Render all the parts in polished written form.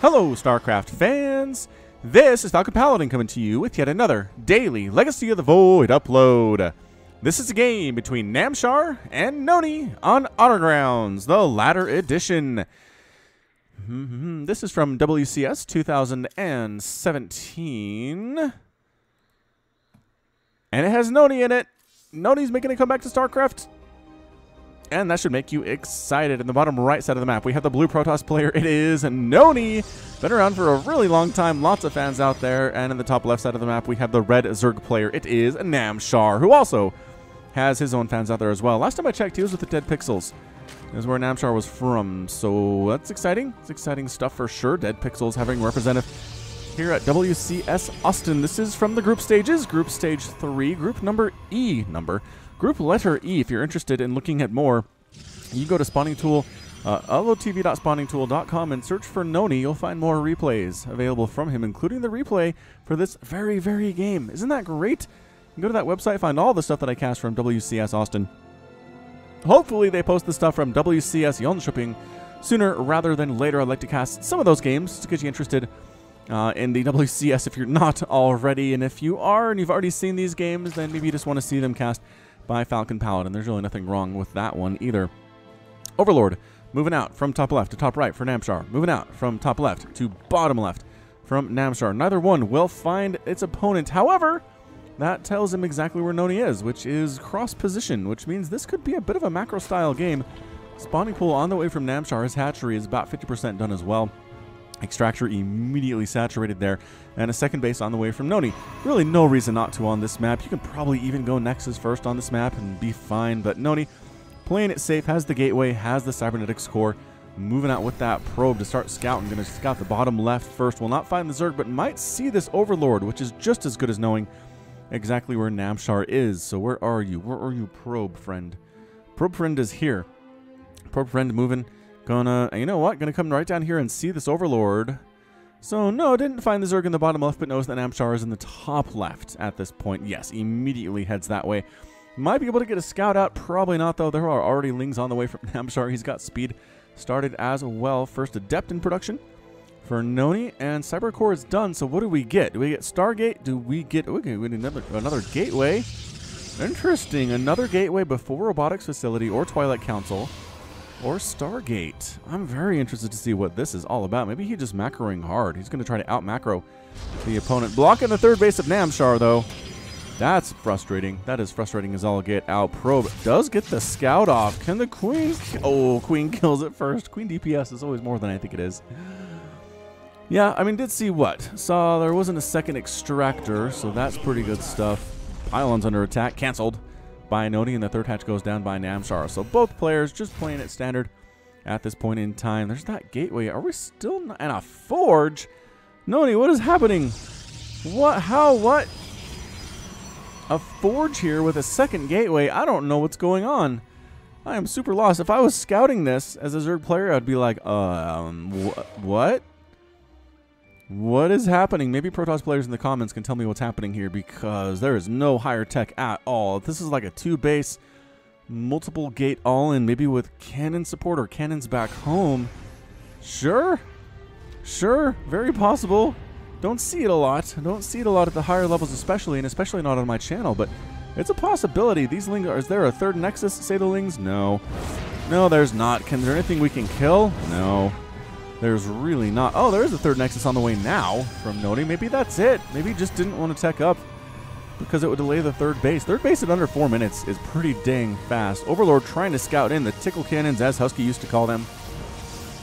Hello, StarCraft fans! This is Falcon Paladin coming to you with yet another daily Legacy of the Void upload. This is a game between Namshar and Nony on Honorgrounds, the latter edition. This is from WCS 2017. And it has Nony in it. Nony's making a comeback to StarCraft. And that should make you excited. In the bottom right side of the map, we have the blue Protoss player. It is Nony. Been around for a really long time. Lots of fans out there. And in the top left side of the map, we have the red Zerg player. It is Namshar, who also has his own fans out there as well. Last time I checked, he was with the Dead Pixels. Is where Namshar was from. So that's exciting. It's exciting stuff for sure. Dead Pixels having representative here at WCS Austin. This is from the group stages. Group stage 3. Group number E. Group letter E. If you're interested in looking at more, you go to Spawning Tool, lotv.spawningtool.com and search for Nony. You'll find more replays available from him, including the replay for this very, very game. Isn't that great? You can go to that website, find all the stuff that I cast from WCS Austin. Hopefully they post the stuff from WCS Jönköping sooner rather than later. I'd like to cast some of those games to get you interested in the WCS if you're not already. And if you are and you've already seen these games, then maybe you just want to see them cast by Falcon Paladin. There's really nothing wrong with that one either. Overlord, moving out from top left to top right for Namshar. Moving out from top left to bottom left from Namshar. Neither one will find its opponent. However, that tells him exactly where Nony is, which is cross position, which means this could be a bit of a macro style game. Spawning pool on the way from Namshar. His hatchery is about 50% done as well. Extractor immediately saturated there, and a second base on the way from Nony. Really no reason not to on this map. You can probably even go Nexus first on this map and be fine, but Nony playing it safe, has the gateway, has the cybernetics core, moving out with that probe to start scouting. Going to scout the bottom left first. Will not find the Zerg, but might see this Overlord, which is just as good as knowing exactly where Namshar is. So where are you? Where are you, probe friend? Probe friend is here. Probe friend moving. Gonna, you know what? Gonna come right down here and see this Overlord. So, no, didn't find the Zerg in the bottom left, but knows that Namshar is in the top left at this point. Yes, immediately heads that way. Might be able to get a scout out. Probably not, though. There are already Lings on the way from Namshar. He's got speed started as well. First Adept in production for Nony, and Cybercore is done. So what do we get? Do we get Stargate? Do we get... Okay, we need another gateway. Interesting. Another gateway before Robotics Facility or Twilight Council. Or Stargate. I'm very interested to see what this is all about. Maybe he's just macroing hard. He's going to try to out-macro the opponent. Blocking the third base of Namshar, though. That's frustrating. That is frustrating as all get out. Probe does get the scout off. Can the Queen... Oh, Queen kills it first. Queen DPS is always more than I think it is. Yeah, I mean, did see what? Saw there wasn't a second extractor, so that's pretty good stuff. Pylon's under attack. Canceled by Nony, and the third hatch goes down by Namshar. So both players just playing it standard at this point in time. There's that gateway. Are we still not... And a forge? Nony, what is happening? What? How? What? A forge here with a second gateway? I don't know what's going on. I am super lost. If I was scouting this as a Zerg player, I'd be like, what? What is happening? Maybe Protoss players in the comments can tell me what's happening here, because there is no higher tech at all. This is like a 2-base, multiple gate all-in, maybe with cannon support or cannons back home. Sure. Sure. Very possible. Don't see it a lot. Don't see it a lot at the higher levels especially, and especially not on my channel, but it's a possibility. These Lings, is there a third Nexus, say the Lings? No. No, there's not. Can there anything we can kill? No. There's really not. Oh, there is a third Nexus on the way now from Nony. Maybe that's it. Maybe he just didn't want to tech up because it would delay the third base. Third base at under 4 minutes is pretty dang fast. Overlord trying to scout in the tickle cannons, as Husky used to call them.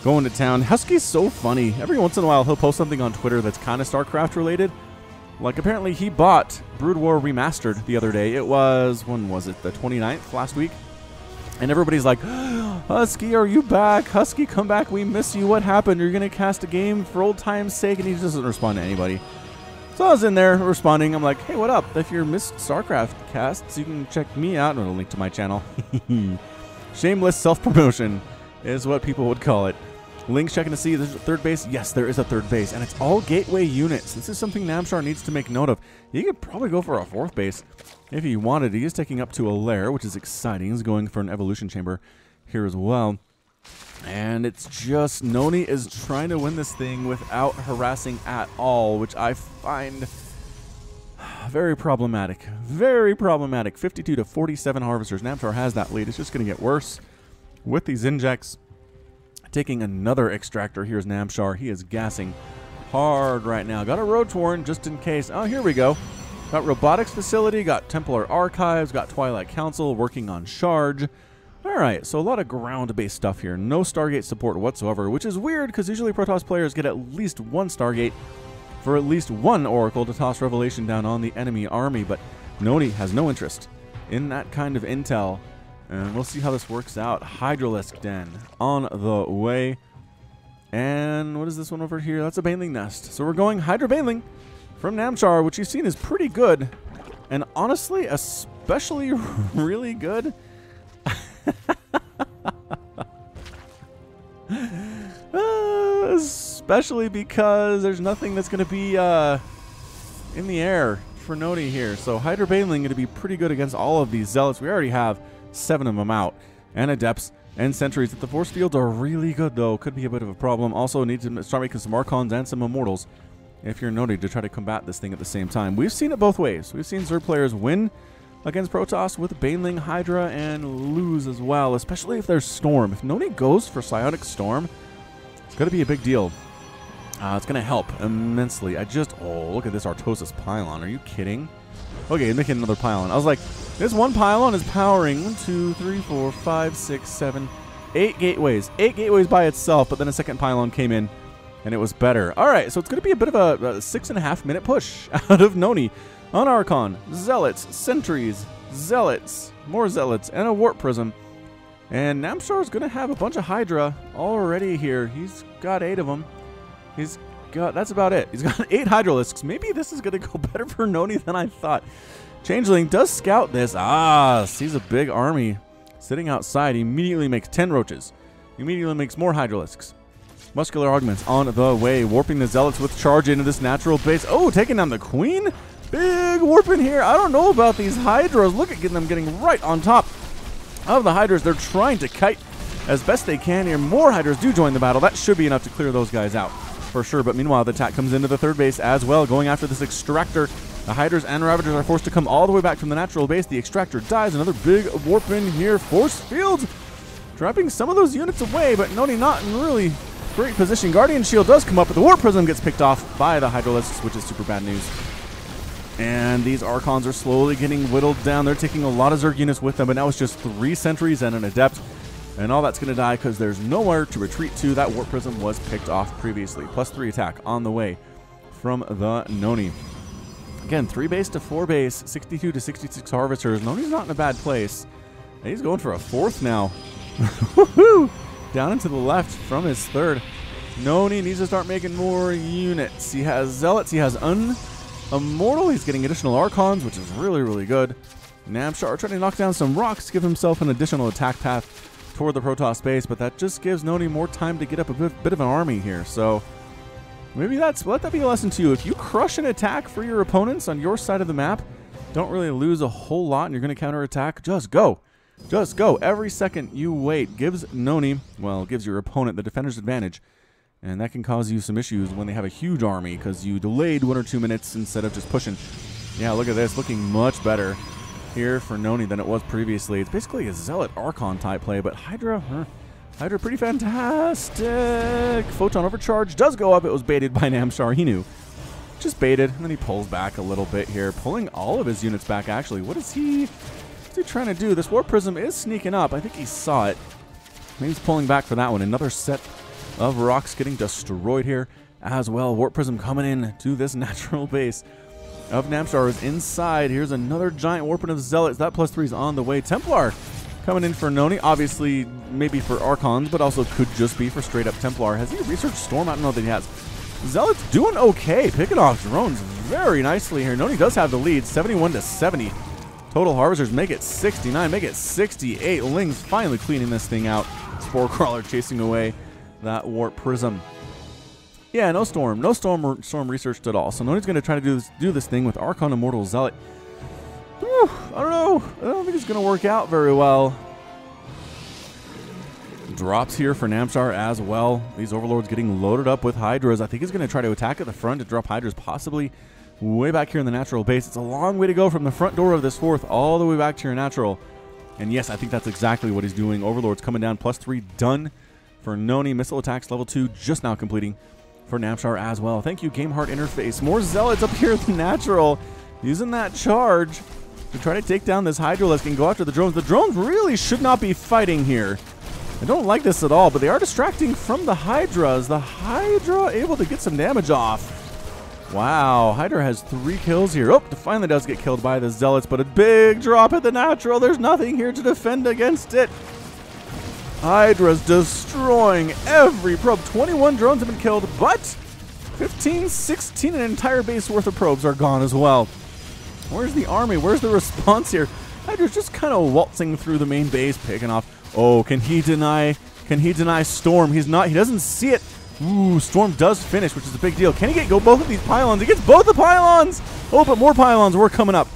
Going to town. Husky's so funny. Every once in a while, he'll post something on Twitter that's kind of StarCraft related. Like, apparently he bought Brood War Remastered the other day. It was, when was it? The 29th last week? And everybody's like, Husky, are you back? Husky, come back. We miss you. What happened? You're going to cast a game for old time's sake? And he just doesn't respond to anybody. So I was in there responding. I'm like, hey, what up? If you're missed StarCraft casts, you can check me out. And a link to my channel. Shameless self-promotion is what people would call it. Link's checking to see there's a third base. Yes, there is a third base, and it's all gateway units. This is something Namshar needs to make note of. He could probably go for a fourth base if he wanted. He is taking up to a lair, which is exciting. He's going for an evolution chamber here as well. And it's just Nony is trying to win this thing without harassing at all, which I find very problematic. Very problematic. 52 to 47 harvesters. Namshar has that lead. It's just going to get worse with these injects. Taking another extractor. Here's Namshar. He is gassing hard right now. Got a road torn just in case. Oh, here we go. Got robotics facility. Got Templar archives. Got Twilight Council working on charge. Alright, so a lot of ground-based stuff here. No Stargate support whatsoever, which is weird because usually Protoss players get at least one Stargate for at least one Oracle to toss Revelation down on the enemy army, but Nony has no interest in that kind of intel, and we'll see how this works out. Hydralisk Den on the way. And what is this one over here? That's a Baneling Nest. So we're going Hydra Baneling from Namshar, which you've seen is pretty good, and honestly, especially really good. Especially because there's nothing that's going to be in the air for Nony here. So Hydra Baneling going to be pretty good against all of these Zealots. We already have 7 of them out. And Adepts and Sentries. If the force fields are really good, though, could be a bit of a problem. Also need to start making some Archons and some Immortals if you're Nony to try to combat this thing at the same time. We've seen it both ways. We've seen Zerg players win against Protoss with Baneling, Hydra, and lose as well, especially if there's Storm. If Nony goes for Psionic Storm, it's going to be a big deal. It's going to help immensely. Oh, look at this Artosis pylon. Are you kidding? Okay, making another pylon. I was like, this one pylon is powering 1, 2, 3, 4, 5, 6, 7, 8 gateways. 8 gateways by itself, but then a second pylon came in, and it was better. All right, so it's going to be a bit of a 6.5-minute push out of Nony on Archon. Zealots, Sentries, Zealots, more Zealots, and a Warp Prism. And Namshar is going to have a bunch of Hydra already here. He's got 8 of them. He's got, that's about it. He's got 8 Hydralisks. Maybe this is going to go better for Nony than I thought. Changeling does scout this. Sees a big army sitting outside. He immediately makes 10 roaches. He immediately makes more Hydralisks. Muscular augments on the way. Warping the Zealots with charge into this natural base. Oh, taking down the Queen? Big warp in here. I don't know about these Hydras. Look at them getting right on top of the Hydras. They're trying to kite as best they can here. More Hydras do join the battle. That should be enough to clear those guys out for sure. But meanwhile, the attack comes into the third base as well, going after this extractor. The Hydras and Ravagers are forced to come all the way back from the natural base. The extractor dies. Another big warp in here. Force fields dropping some of those units away, but Nony not in really great position. Guardian Shield does come up, but the Warp Prism gets picked off by the Hydralisks, which is super bad news. And these Archons are slowly getting whittled down. They're taking a lot of Zerg units with them, but now it's just 3 Sentries and an Adept. And all that's going to die because there's nowhere to retreat to. That Warp Prism was picked off previously. +3 attack on the way from the Nony. Again, 3 base to 4 base, 62 to 66 Harvesters. Nony's not in a bad place. And he's going for a 4th now. Woohoo! Down into the left from his 3rd. Nony needs to start making more units. He has Zealots. He has Immortal. He's getting additional Archons, which is really, really good. Namshar trying to knock down some rocks to give himself an additional attack path toward the Protoss base, but that just gives Nony more time to get up a bit of an army here. So maybe let that be a lesson to you. If you crush an attack for your opponents on your side of the map, don't really lose a whole lot and you're going to counterattack, just go. Just go. Every second you wait gives Nony, well, gives your opponent the defender's advantage. And that can cause you some issues when they have a huge army because you delayed 1 or 2 minutes instead of just pushing. Yeah, look at this. Looking much better here for Nony than it was previously. It's basically a Zealot Archon type play, but Hydra pretty fantastic. Photon Overcharge does go up. It was baited by Namshar. He knew. Just baited, and then he pulls back a little bit here, pulling all of his units back, actually. What's he trying to do? This Warp Prism is sneaking up. I think he saw it. Maybe he's pulling back for that one. Another set of rocks getting destroyed here as well. Warp Prism coming in to this natural base of Namshar is inside. Here's another giant warping of Zealots. That +3 is on the way. Templar coming in for Nony. Obviously, maybe for Archons, but also could just be for straight up Templar. Has he researched Storm? I don't know that he has. Zealots doing okay. Picking off drones very nicely here. Nony does have the lead, 71 to 70. Total Harvesters make it 69, make it 68. Lings finally cleaning this thing out. Spore Crawler chasing away that Warp Prism. Yeah, no Storm researched at all. So Nony's going to try to do this thing with Archon Immortal Zealot. Whew, I don't know. I don't think it's going to work out very well. Drops here for Namshar as well. These Overlords getting loaded up with Hydras. I think he's going to try to attack at the front to drop Hydras possibly way back here in the natural base. It's a long way to go from the front door of this fourth all the way back to your natural. And yes, I think that's exactly what he's doing. Overlords coming down, +3 done for Nony. Missile attacks level 2 just now completing for Namshar as well. Thank you, Gameheart Interface. More Zealots up here at the natural, using that charge to try to take down this Hydralisk and go after the drones. The drones really should not be fighting here. I don't like this at all, but they are distracting from the Hydras. The Hydra able to get some damage off. Wow, Hydra has 3 kills here. Oh, finally does get killed by the Zealots, but a big drop at the natural. There's nothing here to defend against it. Hydra's destroying every probe. 21 drones have been killed, but 15, 16, an entire base worth of probes are gone as well. Where's the army? Where's the response here? Hydra's just kind of waltzing through the main base, picking off. Oh, can he deny Storm? He's not. He doesn't see it. Ooh, Storm does finish, which is a big deal. Can he go both of these pylons? He gets both the pylons! Oh, but more pylons were coming up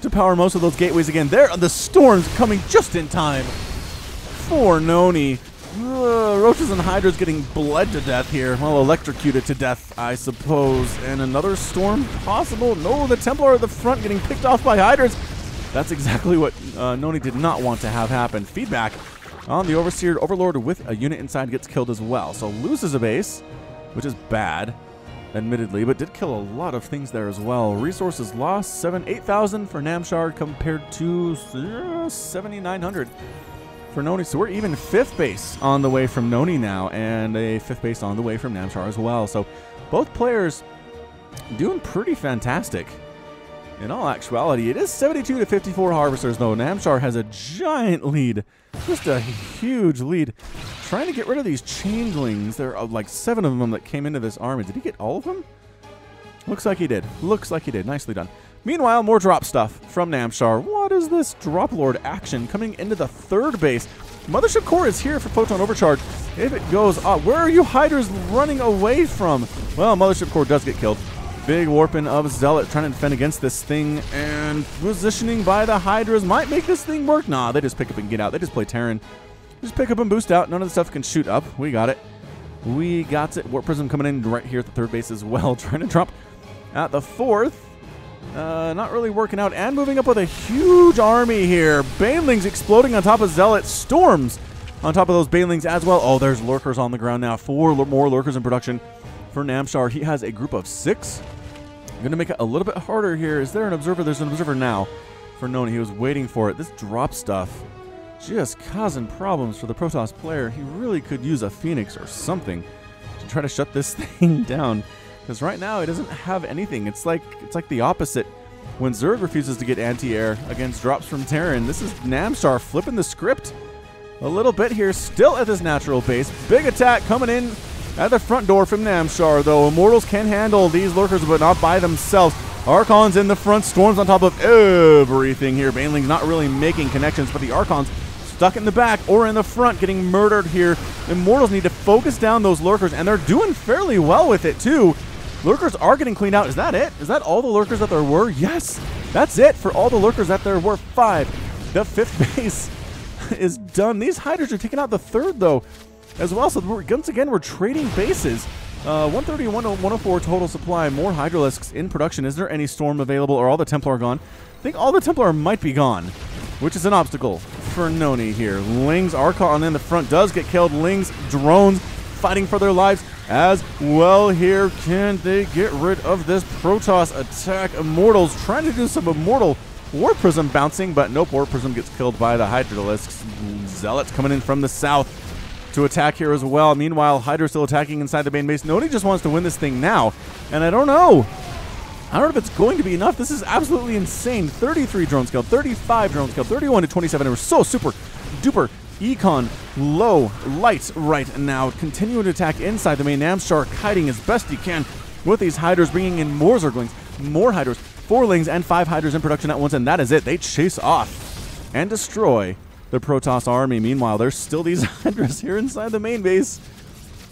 to power most of those gateways again. There, the Storm's coming just in time for Nony. Roaches and Hydras getting bled to death here. Well, electrocuted to death, I suppose. And another Storm possible? No, the Templar at the front getting picked off by Hydras. That's exactly what Nony did not want to have happen. Feedback on the Overseer. Overlord with a unit inside gets killed as well. So loses a base, which is bad, admittedly, but did kill a lot of things there as well. Resources lost, 8,000 for Namshar compared to 7,900 for Nony. So we're even 5th base on the way from Nony now, and a 5th base on the way from Namshar as well. So both players doing pretty fantastic. In all actuality, it is 72 to 54 Harvesters, though. Namshar has a giant lead. Just a huge lead. Trying to get rid of these changelings. There are like 7 of them that came into this army. Did he get all of them? Looks like he did. Looks like he did. Nicely done. Meanwhile, more drop stuff from Namshar. What is this Drop Lord action coming into the 3rd base? Mothership Core is here for Photon Overcharge. If it goes up, where are you Hydras running away from? Well, Mothership Core does get killed. Big warping of Zealot trying to defend against this thing, and positioning by the Hydras might make this thing work. Nah, they just pick up and get out. They just play Terran. Just pick up and boost out. None of the stuff can shoot up. We got it. We got it. Warp Prism coming in right here at the 3rd base as well. Trying to drop at the 4th. Not really working out. And moving up with a huge army here. Banelings exploding on top of Zealot. Storms on top of those Banelings as well. Oh, there's Lurkers on the ground now. 4 more Lurkers in production for Namshar. He has a group of 6. I'm going to make it a little bit harder here. Is there an observer? There's an observer now for Nony. He was waiting for it. This drop stuff just causing problems for the Protoss player. He really could use a Phoenix or something to try to shut this thing down, because right now he doesn't have anything. It's like the opposite when Zerg refuses to get anti-air against drops from Terran. This is Namshar flipping the script a little bit here, still at this natural base. Big attack coming in at the front door from Namshar, though. Immortals can handle these Lurkers, but not by themselves. Archons in the front, Storms on top of everything here. Banelings not really making connections, but the Archons stuck in the back or in the front getting murdered here. Immortals need to focus down those Lurkers, and they're doing fairly well with it, too. Lurkers are getting cleaned out. Is that it? Is that all the Lurkers that there were? Yes, that's it for all the Lurkers that there were. 5. The 5th base is done. These Hydras are taking out the 3rd, though, as well. So once again, we're trading bases. 130, 104 total supply. More Hydralisks in production. Is there any Storm available, or all the Templar gone? I think all the Templar might be gone, which is an obstacle for Nony here. Lings, Archon in the front does get killed. Lings, drones fighting for their lives as well here. Can they get rid of this Protoss attack? Immortals trying to do some Immortal Warp Prism bouncing, but nope, Warp Prism gets killed by the Hydralisks. Zealots coming in from the south to attack here as well. Meanwhile, Hydra still attacking inside the main base. Nony just wants to win this thing now, and I don't know. I don't know if it's going to be enough. This is absolutely insane. 33 drones killed, 35 drones killed, 31 to 27. We're so super duper econ low light right now. Continuing to attack inside the main. Namshar kiting as best he can with these Hydras, bringing in more Zerglings, more Hydras, 4 Lings, and 5 Hydras in production at once, and that is it. They chase off and destroy the Protoss army. Meanwhile, there's still these Hydras here inside the main base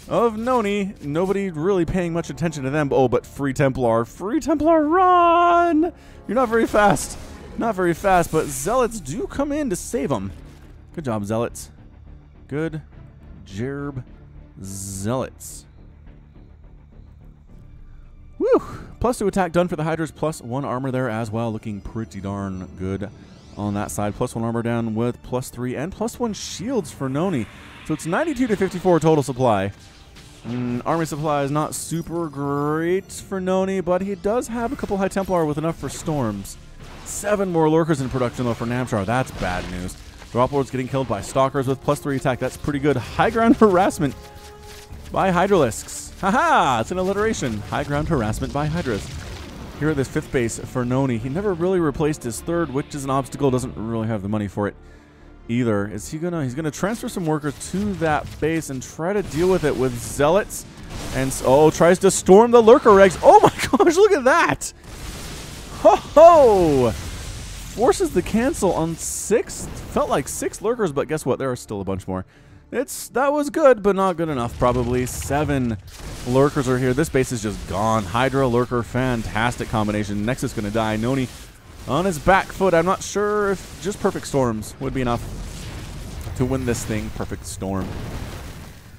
of Nony. Nobody really paying much attention to them. Oh, but Free Templar. Free Templar, run! You're not very fast. Not very fast, but Zealots do come in to save them. Good job, Zealots. Good Gerb Zealots. Woo! +2 attack done for the Hydras, +1 armor there as well. Looking pretty darn good on that side. +1 armor down with +3 and +1 shields for Nony. So it's 92 to 54 total supply. Army supply is not super great for Nony, but he does have a couple High Templar with enough for storms. 7 more lurkers in production though for Namshar. That's bad news. Drop Lord's getting killed by Stalkers with +3 attack. That's pretty good. High ground harassment by Hydralisks. Haha! It's an alliteration. High ground harassment by Hydras. Here at this 5th base for Nony. He never really replaced his 3rd, which is an obstacle. Doesn't really have the money for it either. Is he gonna? He's gonna transfer some workers to that base and try to deal with it with Zealots. And tries to storm the lurker eggs. Oh my gosh! Look at that! Ho ho! Forces the cancel on 6. Felt like 6 lurkers, but guess what? There are still a bunch more. That was good, but not good enough, probably. 7 lurkers are here. This base is just gone. Hydra, lurker, fantastic combination. Nexus gonna die. Nony on his back foot. I'm not sure if just perfect storms would be enough to win this thing. Perfect storm.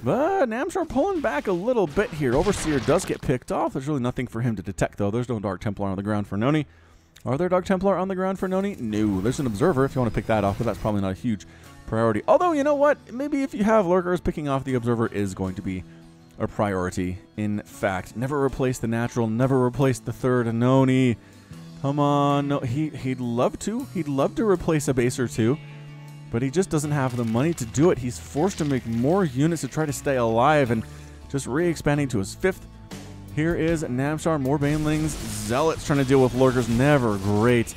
But Namshar pulling back a little bit here. Overseer does get picked off. There's really nothing for him to detect, though. There's no Dark Templar on the ground for Nony. Are there Dark Templar on the ground for Nony? No. There's an Observer if you want to pick that off, but that's probably not a huge priority. Although, you know what? Maybe if you have lurkers, picking off the Observer is going to be a priority. In fact, never replace the natural, never replace the 3rd Nony. Come on. No, he'd love to. He'd love to replace a base or 2, but he just doesn't have the money to do it. He's forced to make more units to try to stay alive and just re-expanding to his 5th. Here is Namshar, more Banelings. Zealots trying to deal with lurkers. Never great.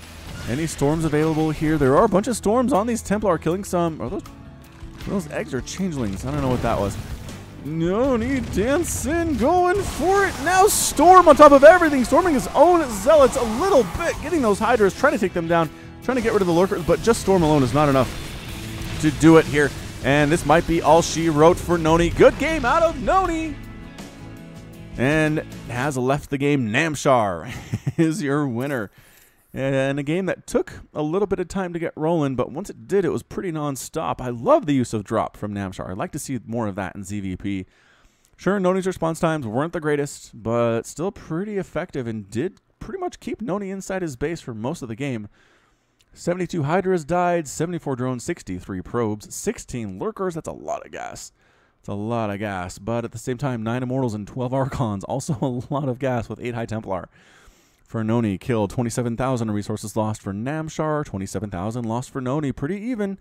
Any storms available here? There are a bunch of storms on these Templar, killing some. Are those eggs or changelings? I don't know what that was. Nony dancing, going for it. Now Storm on top of everything. Storming his own Zealots a little bit. Getting those Hydras, trying to take them down. Trying to get rid of the lurkers, but just Storm alone is not enough to do it here. And this might be all she wrote for Nony. Good game out of Nony. And has left the game. Namshar is your winner. And a game that took a little bit of time to get rolling, but once it did, it was pretty non-stop. I love the use of drop from Namshar. I'd like to see more of that in ZVP. Sure, Nony's response times weren't the greatest, but still pretty effective and did pretty much keep Nony inside his base for most of the game. 72 Hydras died, 74 drones, 63 probes, 16 lurkers. That's a lot of gas. It's a lot of gas, but at the same time, 9 Immortals and 12 Archons. Also a lot of gas with 8 High Templar. For Nony, killed. 27,000 resources lost for Namshar, 27,000 lost for Nony. Pretty even,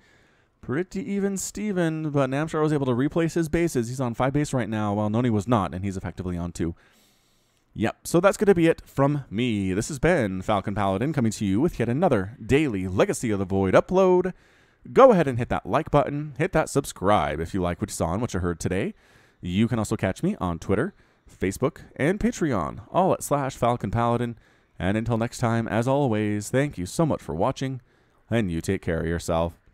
Steven. But Namshar was able to replace his bases. He's on 5 base right now, while Nony was not, and he's effectively on 2. Yep, so that's going to be it from me. This has been Falcon Paladin coming to you with yet another daily Legacy of the Void upload. Go ahead and hit that like button. Hit that subscribe if you like what you saw and what you heard today. You can also catch me on Twitter, Facebook, and Patreon, all at /Falcon Paladin. And until next time, as always, thank you so much for watching, and you take care of yourself.